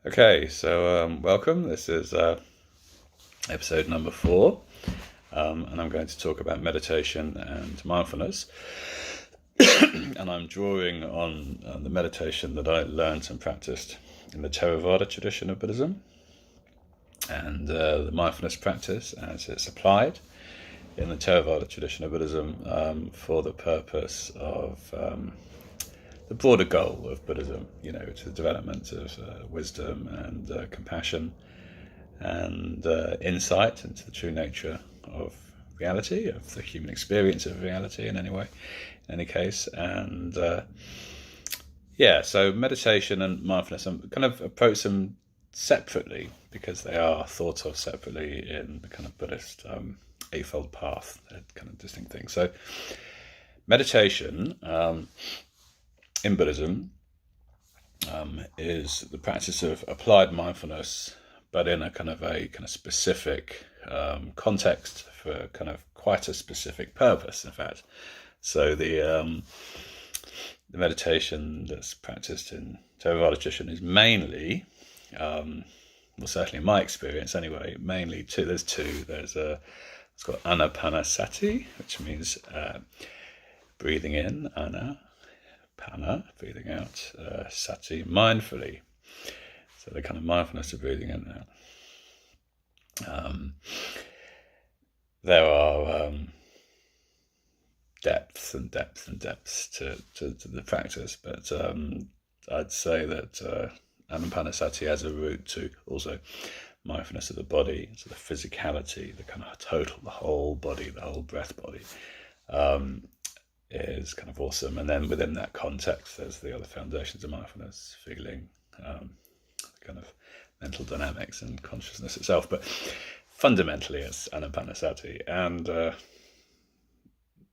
Okay, so welcome. This is episode number 4, and I'm going to talk about meditation and mindfulness. And I'm drawing on the meditation that I learned and practiced in the Theravada tradition of Buddhism, and the mindfulness practice as it's applied in the Theravada tradition of Buddhism for the purpose of the broader goal of Buddhism, to the development of wisdom and compassion and insight into the true nature of reality, of the human experience of reality in any case. And so meditation and mindfulness, I kind of approach them separately because they are thought of separately in the kind of Buddhist Eightfold Path. They're kind of distinct things. So meditation in Buddhism is the practice of applied mindfulness, but in a kind of specific context for kind of quite a specific purpose, in fact. So the meditation that's practiced in Theravada tradition is mainly, certainly in my experience anyway, mainly two. There's two. It's called Annapannasati, which means breathing in, Pana, breathing out, Sati, mindfully. So the kind of mindfulness of breathing in and out. There are depths and depths and depths to the practice, but I'd say that Annapannasati has a route to also mindfulness of the body, so the physicality, the kind of the whole body, the whole breath body. Is kind of awesome. And then within that context, there's the other foundations of mindfulness, feeling, kind of mental dynamics and consciousness itself. But fundamentally, it's Annapannasati. And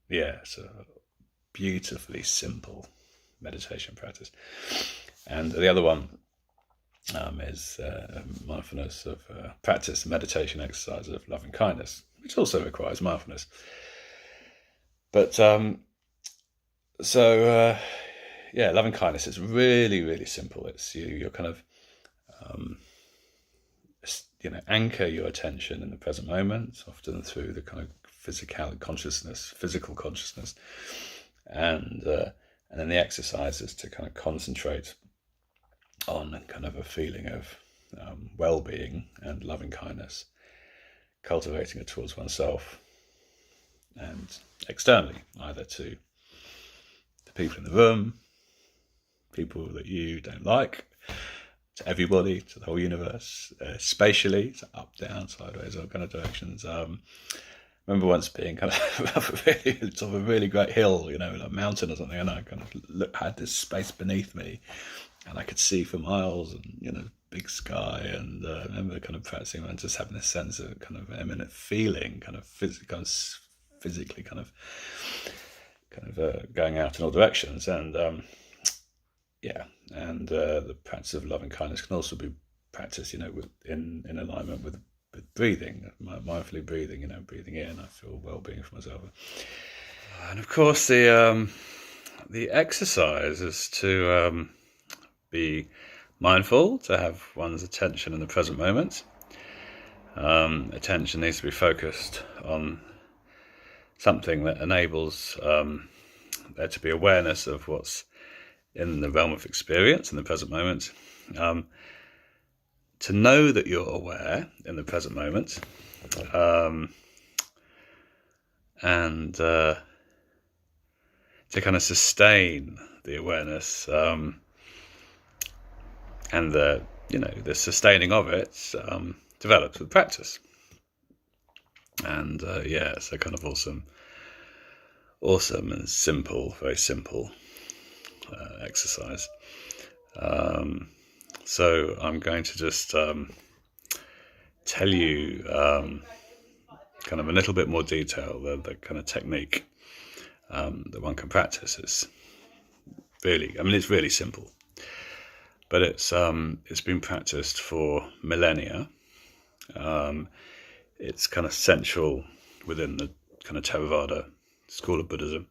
it's a beautifully simple meditation practice. And the other one is mindfulness of practice, meditation exercise of loving kindness, which also requires mindfulness. But loving kindness is really, really simple. It's you're kind of, anchor your attention in the present moment, often through the kind of physical consciousness, and then the exercise is to kind of concentrate on kind of a feeling of well-being and loving kindness, cultivating it towards oneself and externally, either to the people in the room, people that you don't like, to everybody, to the whole universe, spatially, so up, down, sideways, all kind of directions. I remember once being kind of top of a really great hill, a mountain or something, and I kind of had this space beneath me, and I could see for miles, and big sky, and I remember kind of practicing and just having this sense of kind of imminent feeling, kind of physically kind of going out in all directions, and the practice of loving kindness can also be practiced, in alignment with breathing, mindfully breathing, breathing in, I feel well-being for myself. And of course the exercise is to be mindful, to have one's attention in the present moment. Attention needs to be focused on something that enables there to be awareness of what's in the realm of experience in the present moment. To know that you're aware in the present moment, and to kind of sustain the awareness, and the sustaining of it develops with practice. And it's a kind of awesome and simple, very simple exercise. So I'm going to just tell you kind of a little bit more detail, the kind of technique that one can practice. It's really simple, but it's been practiced for millennia. It's kind of central within the kind of Theravada school of Buddhism,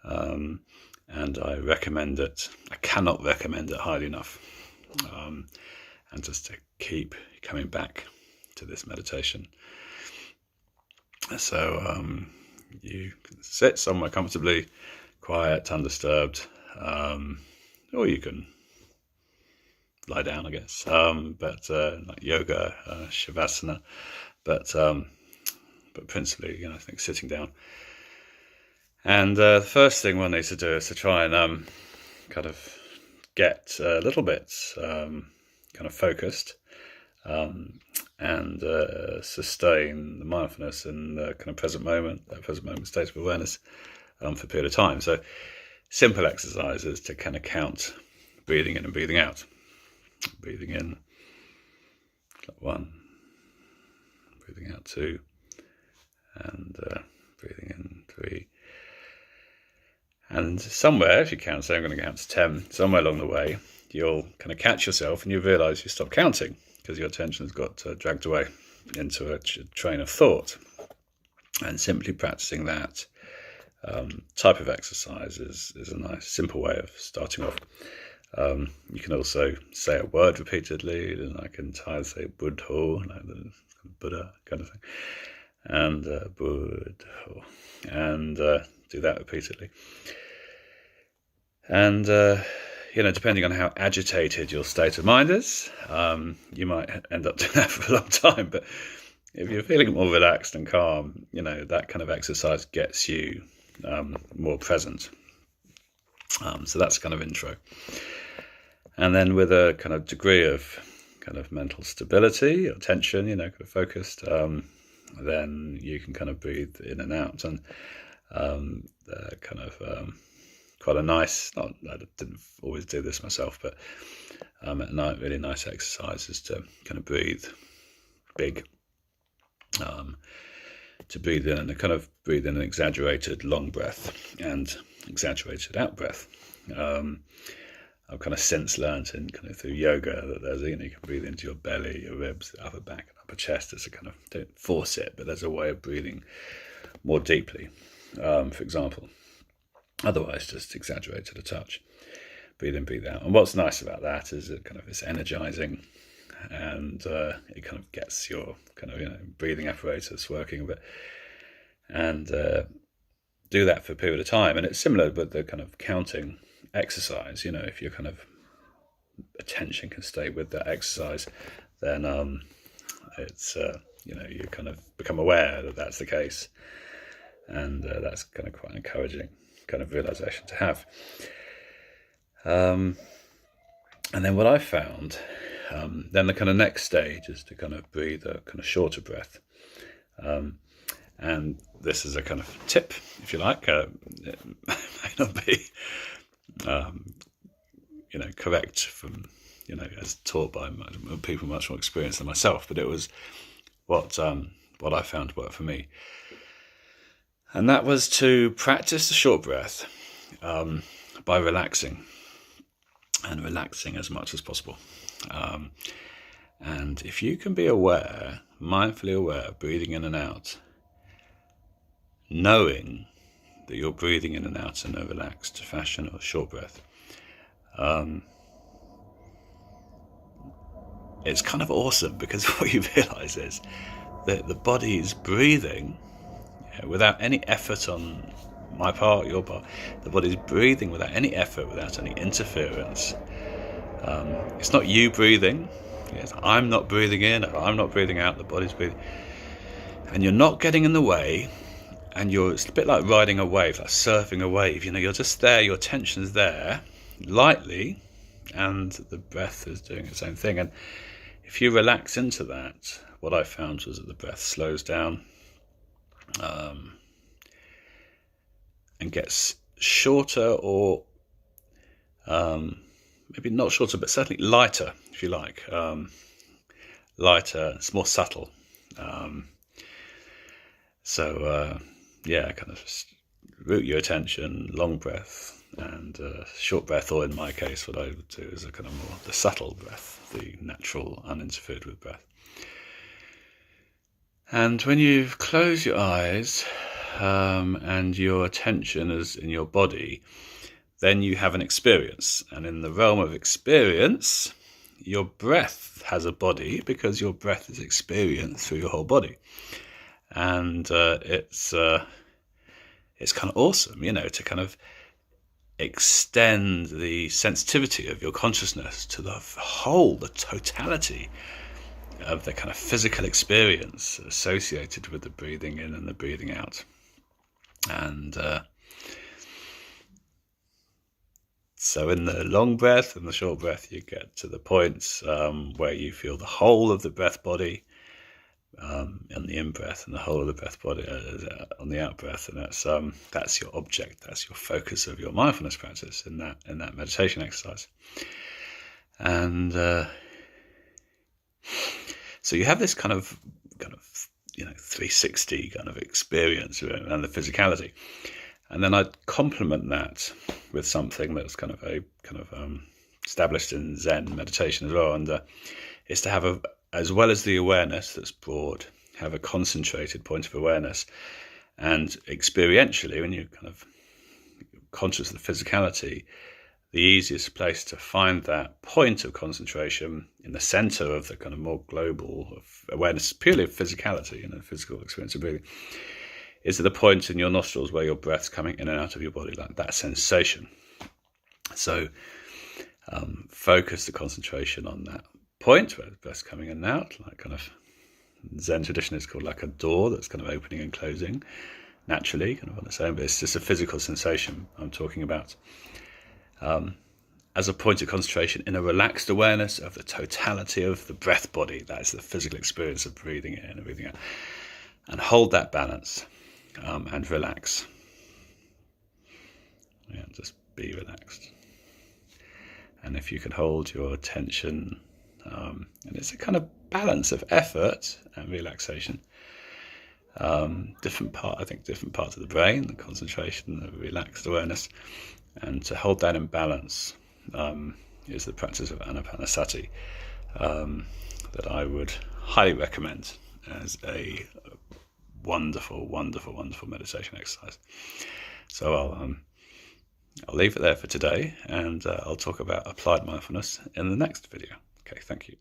and I recommend it. I cannot recommend it highly enough. and just to keep coming back to this meditation. So you can sit somewhere comfortably, quiet, undisturbed, or you can lie down, I guess, but like yoga, shavasana, but principally, I think sitting down. And the first thing one needs to do is to try and kind of get a little bit kind of focused and sustain the mindfulness in the kind of present moment state of awareness for a period of time. So simple exercises to kind of count breathing in and breathing out. Breathing in, 1, breathing out 2, and breathing in 3. And somewhere, if you count, say I'm going to count to 10, somewhere along the way, you'll kind of catch yourself and you realise you stop counting because your attention has got dragged away into a train of thought. And simply practicing that type of exercise is a nice, simple way of starting off. You can also say a word repeatedly, like in Thai, say Buddha, like the Buddha kind of thing, and Buddha, and do that repeatedly. And depending on how agitated your state of mind is, you might end up doing that for a long time. But if you're feeling more relaxed and calm, that kind of exercise gets you more present. So that's kind of intro. And then with a kind of degree of kind of mental stability or tension, kind of focused, then you can kind of breathe in and out. And kind of quite a nice, I didn't always do this myself, but at night, really nice exercises to kind of breathe big, to breathe in and kind of breathe in an exaggerated long breath and exaggerated out breath. I've kind of since learnt in kind of through yoga that there's, you can breathe into your belly, your ribs, upper back and upper chest. It's a kind of, don't force it, but there's a way of breathing more deeply, for example. Otherwise, just exaggerated a touch. Breathe in, breathe out. And what's nice about that is it kind of is energizing, and it kind of gets your kind of breathing apparatus working a bit, and do that for a period of time. And it's similar with the kind of counting exercise. If your kind of attention can stay with that exercise, then it's you kind of become aware that that's the case, and that's kind of quite an encouraging kind of realization to have. And then what I found, then the kind of next stage is to kind of breathe a kind of shorter breath. And this is a kind of tip, if you like. It may not be correct from, as taught by people much more experienced than myself, but it was what I found worked for me. And that was to practice the short breath by relaxing as much as possible. And if you can be aware, mindfully aware, breathing in and out, knowing that you're breathing in and out in a relaxed fashion or short breath, it's kind of awesome, because what you realize is that the body is breathing without any effort on my part, your part. The body's breathing without any effort, without any interference. It's not you breathing. I'm not breathing in, I'm not breathing out, the body's breathing. And you're not getting in the way, and it's a bit like riding a wave, like surfing a wave. You're just there, your attention's there, lightly, and the breath is doing its own thing. And if you relax into that, what I found was that the breath slows down, and gets shorter, or maybe not shorter, but certainly lighter, if you like. Lighter, it's more subtle. Kind of root your attention, long breath, and short breath, or in my case, what I would do is a kind of more the subtle breath, the natural, uninterfered with breath. And when you close your eyes and your attention is in your body, then you have an experience. And in the realm of experience, your breath has a body because your breath is experienced through your whole body. And it's kind of awesome, to kind of extend the sensitivity of your consciousness to the totality of the kind of physical experience associated with the breathing in and the breathing out. And so in the long breath and the short breath, you get to the points where you feel the whole of the breath body on the in-breath and the whole of the breath body on the out-breath. And that's your object, that's your focus of your mindfulness practice in that meditation exercise. And so you have this kind of 360 kind of experience around the physicality. And then I'd complement that with something that's kind of established in Zen meditation as well, and is to have as well as the awareness that's broad, have a concentrated point of awareness. And experientially, when you're kind of conscious of the physicality, the easiest place to find that point of concentration in the center of the kind of more global awareness, purely of physicality, physical experience of breathing, is at the point in your nostrils where your breath's coming in and out of your body, like that sensation. So focus the concentration on that point where the breath's coming in and out, like kind of Zen tradition is called like a door that's kind of opening and closing naturally, kind of on its own, but it's just a physical sensation I'm talking about. As a point of concentration in a relaxed awareness of the totality of the breath body, that is the physical experience of breathing in and breathing out. And hold that balance. And relax. Yeah, just be relaxed. And if you can hold your attention, and it's a kind of balance of effort and relaxation. Different parts of the brain, the concentration, the relaxed awareness, and to hold that in balance is the practice of Annapannasati that I would highly recommend as a wonderful meditation exercise. So I'll leave it there for today, and I'll talk about applied mindfulness in the next video. Okay, thank you.